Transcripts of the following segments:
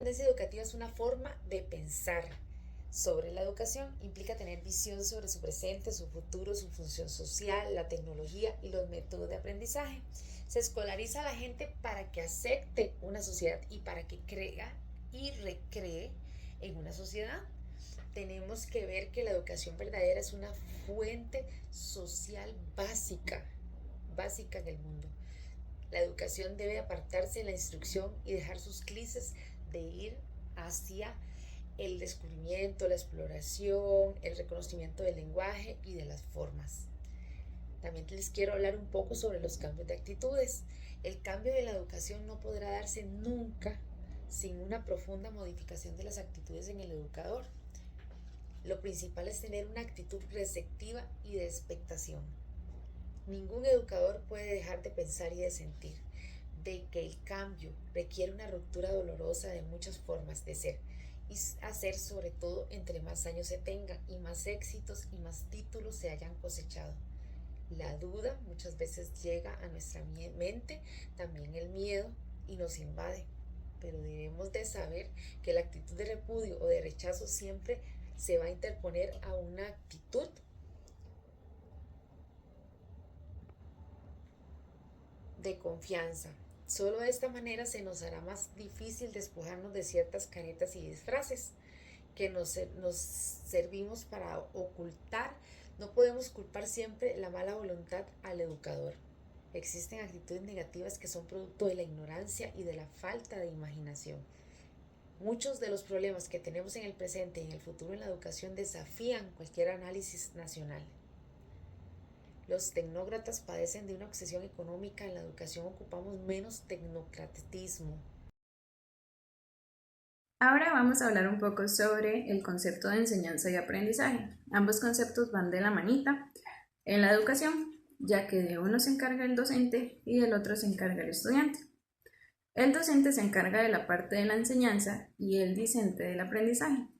Tendencia educativa es una forma de pensar sobre la educación. Implica tener visión sobre su presente, su futuro, su función social, la tecnología y los métodos de aprendizaje. Se escolariza a la gente para que acepte una sociedad y para que crea y recree en una sociedad. Tenemos que ver que la educación verdadera es una fuente social básica en el mundo. La educación debe apartarse de la instrucción y dejar sus clices de ir hacia el descubrimiento, la exploración, el reconocimiento del lenguaje y de las formas. También les quiero hablar un poco sobre los cambios de actitudes. El cambio de la educación no podrá darse nunca sin una profunda modificación de las actitudes en el educador. Lo principal es tener una actitud receptiva y de expectación. Ningún educador puede dejar de pensar y de sentir de que el cambio requiere una ruptura dolorosa de muchas formas de ser y hacer, sobre todo entre más años se tengan y más éxitos y más títulos se hayan cosechado. La duda muchas veces llega a nuestra mente, también el miedo, y nos invade, pero debemos de saber que la actitud de repudio o de rechazo siempre se va a interponer a una actitud de confianza. Solo de esta manera se nos hará más difícil despojarnos de ciertas caretas y disfraces que nos servimos para ocultar. No podemos culpar siempre la mala voluntad al educador. Existen actitudes negativas que son producto de la ignorancia y de la falta de imaginación. Muchos de los problemas que tenemos en el presente y en el futuro en la educación desafían cualquier análisis nacional. Los tecnócratas padecen de una obsesión económica. En la educación ocupamos menos tecnocratismo. Ahora vamos a hablar un poco sobre el concepto de enseñanza y aprendizaje. Ambos conceptos van de la manita en la educación, ya que de uno se encarga el docente y del otro se encarga el estudiante. El docente se encarga de la parte de la enseñanza y el discente del aprendizaje.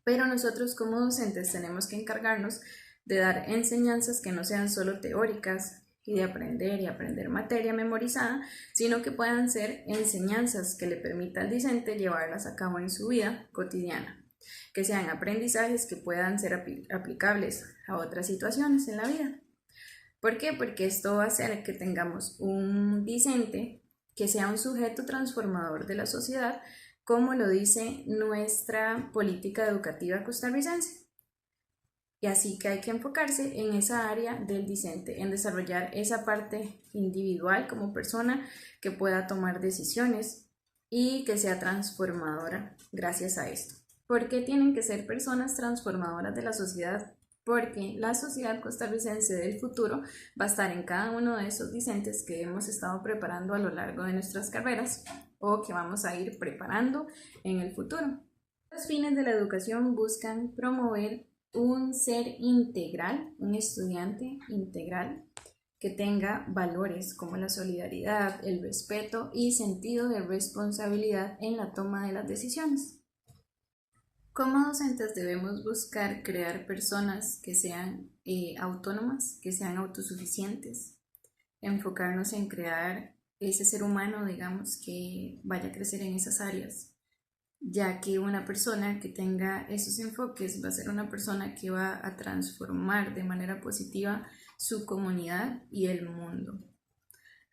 Pero nosotros como docentes tenemos que encargarnos de dar enseñanzas que no sean solo teóricas y de aprender y aprender materia memorizada, sino que puedan ser enseñanzas que le permita al discente llevarlas a cabo en su vida cotidiana, que sean aprendizajes que puedan ser aplicables a otras situaciones en la vida. ¿Por qué? Porque esto va a hacer que tengamos un discente que sea un sujeto transformador de la sociedad, como lo dice nuestra política educativa costarricense. Y así que hay que enfocarse en esa área del discente, en desarrollar esa parte individual como persona que pueda tomar decisiones y que sea transformadora gracias a esto. ¿Por qué tienen que ser personas transformadoras de la sociedad? Porque la sociedad costarricense del futuro va a estar en cada uno de esos discentes que hemos estado preparando a lo largo de nuestras carreras o que vamos a ir preparando en el futuro. Los fines de la educación buscan promover un ser integral, un estudiante integral que tenga valores como la solidaridad, el respeto y sentido de responsabilidad en la toma de las decisiones. Como docentes debemos buscar crear personas que sean autónomas, que sean autosuficientes, enfocarnos en crear ese ser humano, digamos, que vaya a crecer en esas áreas, ya que una persona que tenga esos enfoques va a ser una persona que va a transformar de manera positiva su comunidad y el mundo.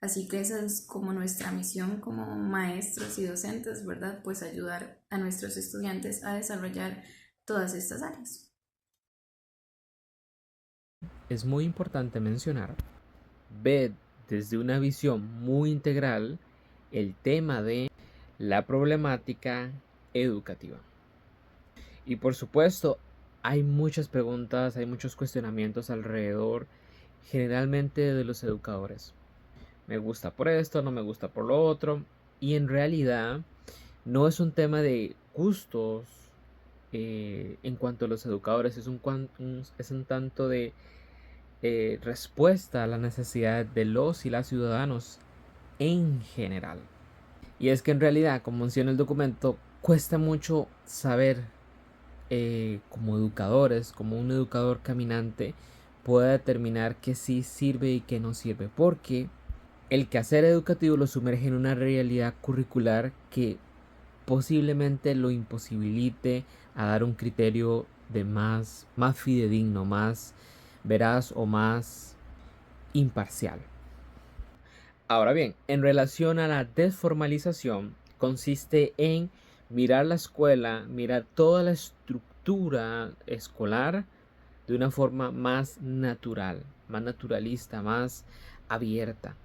Así que esa es como nuestra misión como maestros y docentes, ¿verdad? Pues ayudar a nuestros estudiantes a desarrollar todas estas áreas. Es muy importante mencionar, ve desde una visión muy integral el tema de la problemática educativa. Y por supuesto, hay muchas preguntas, hay muchos cuestionamientos alrededor, generalmente de los educadores. Me gusta por esto, no me gusta por lo otro. Y en realidad no es un tema de gustos en cuanto a los educadores, es un tanto de respuesta a la necesidad de los y las ciudadanos en general. Y es que en realidad, como menciona el documento, cuesta mucho saber como educadores, como un educador caminante, pueda determinar qué sí sirve y qué no sirve. Porque el quehacer educativo lo sumerge en una realidad curricular que posiblemente lo imposibilite a dar un criterio de más fidedigno, más veraz o más imparcial. Ahora bien, en relación a la desformalización, consiste en mirar la escuela, mirar toda la estructura escolar de una forma más natural, más naturalista, más abierta,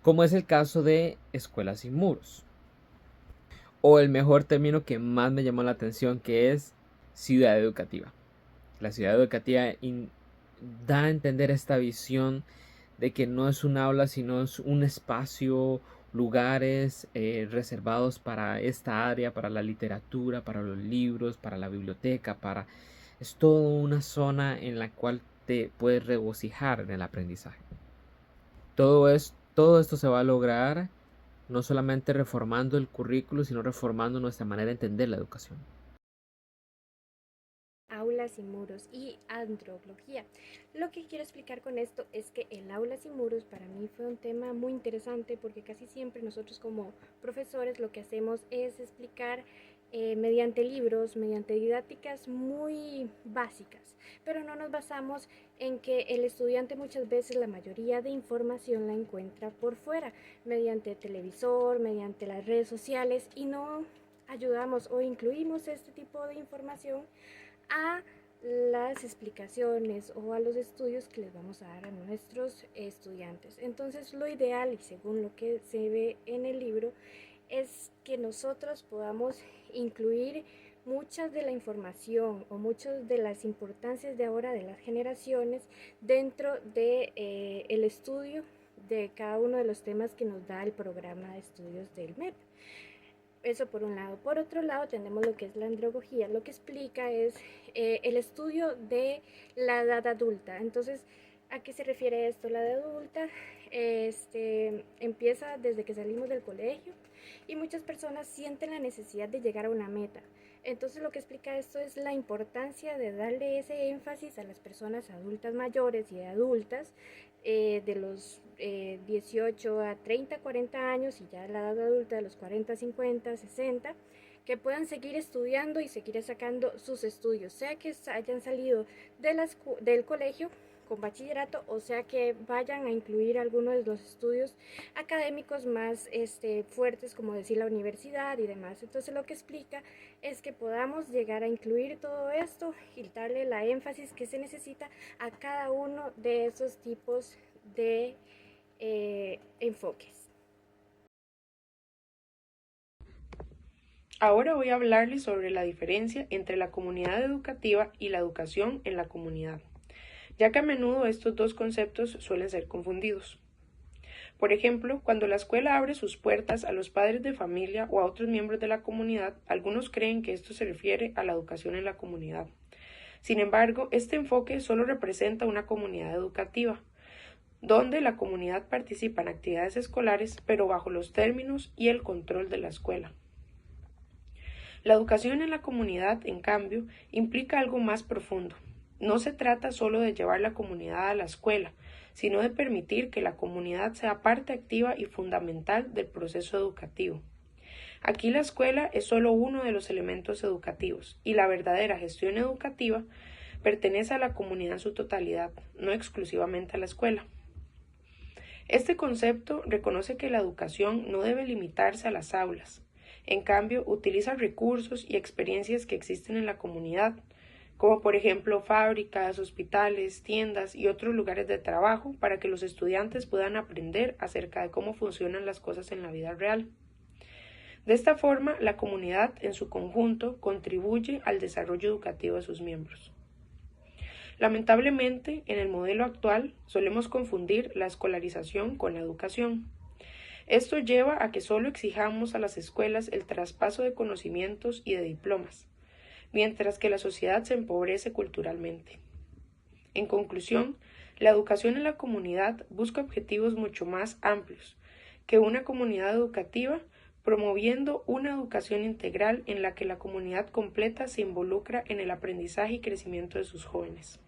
como es el caso de Escuelas sin Muros, o el mejor término que más me llamó la atención, que es ciudad educativa. La ciudad educativa da a entender esta visión de que no es un aula, sino es un espacio, lugares reservados para esta área, para la literatura, para los libros, para la biblioteca, es toda una zona en la cual te puedes regocijar en el aprendizaje. Todo esto se va a lograr no solamente reformando el currículo, sino reformando nuestra manera de entender la educación. Aulas sin muros y andrología. Lo que quiero explicar con esto es que el aula sin muros para mí fue un tema muy interesante porque casi siempre nosotros como profesores lo que hacemos es explicar mediante libros, mediante didácticas muy básicas, pero no nos basamos en que el estudiante muchas veces la mayoría de información la encuentra por fuera, mediante televisor, mediante las redes sociales, y no ayudamos o incluimos este tipo de información a las explicaciones o a los estudios que les vamos a dar a nuestros estudiantes. Entonces lo ideal, y según lo que se ve en el libro, es que nosotros podamos incluir muchas de la información o muchas de las importancias de ahora de las generaciones dentro de el estudio de cada uno de los temas que nos da el programa de estudios del MEP. Eso por un lado. Por otro lado tenemos lo que es la andrología. Lo que explica es el estudio de la edad adulta. Entonces, ¿a qué se refiere esto? La edad adulta empieza desde que salimos del colegio y muchas personas sienten la necesidad de llegar a una meta. Entonces lo que explica esto es la importancia de darle ese énfasis a las personas adultas mayores y adultas de los 18 a 30, 40 años y ya la edad adulta de los 40, 50, 60, que puedan seguir estudiando y seguir sacando sus estudios, sea que hayan salido del colegio con bachillerato o sea que vayan a incluir algunos de los estudios académicos más fuertes, como decir la universidad y demás. Entonces lo que explica es que podamos llegar a incluir todo esto y darle la énfasis que se necesita a cada uno de esos tipos de enfoques. Ahora voy a hablarles sobre la diferencia entre la comunidad educativa y la educación en la comunidad, ya que a menudo estos dos conceptos suelen ser confundidos. Por ejemplo, cuando la escuela abre sus puertas a los padres de familia o a otros miembros de la comunidad, algunos creen que esto se refiere a la educación en la comunidad. Sin embargo, este enfoque solo representa una comunidad educativa, donde la comunidad participa en actividades escolares, pero bajo los términos y el control de la escuela. La educación en la comunidad, en cambio, implica algo más profundo. No se trata solo de llevar la comunidad a la escuela, sino de permitir que la comunidad sea parte activa y fundamental del proceso educativo. Aquí la escuela es solo uno de los elementos educativos, y la verdadera gestión educativa pertenece a la comunidad en su totalidad, no exclusivamente a la escuela. Este concepto reconoce que la educación no debe limitarse a las aulas. En cambio, utiliza recursos y experiencias que existen en la comunidad, como por ejemplo fábricas, hospitales, tiendas y otros lugares de trabajo, para que los estudiantes puedan aprender acerca de cómo funcionan las cosas en la vida real. De esta forma, la comunidad en su conjunto contribuye al desarrollo educativo de sus miembros. Lamentablemente, en el modelo actual solemos confundir la escolarización con la educación. Esto lleva a que solo exijamos a las escuelas el traspaso de conocimientos y de diplomas, mientras que la sociedad se empobrece culturalmente. En conclusión, la educación en la comunidad busca objetivos mucho más amplios que una comunidad educativa, promoviendo una educación integral en la que la comunidad completa se involucra en el aprendizaje y crecimiento de sus jóvenes.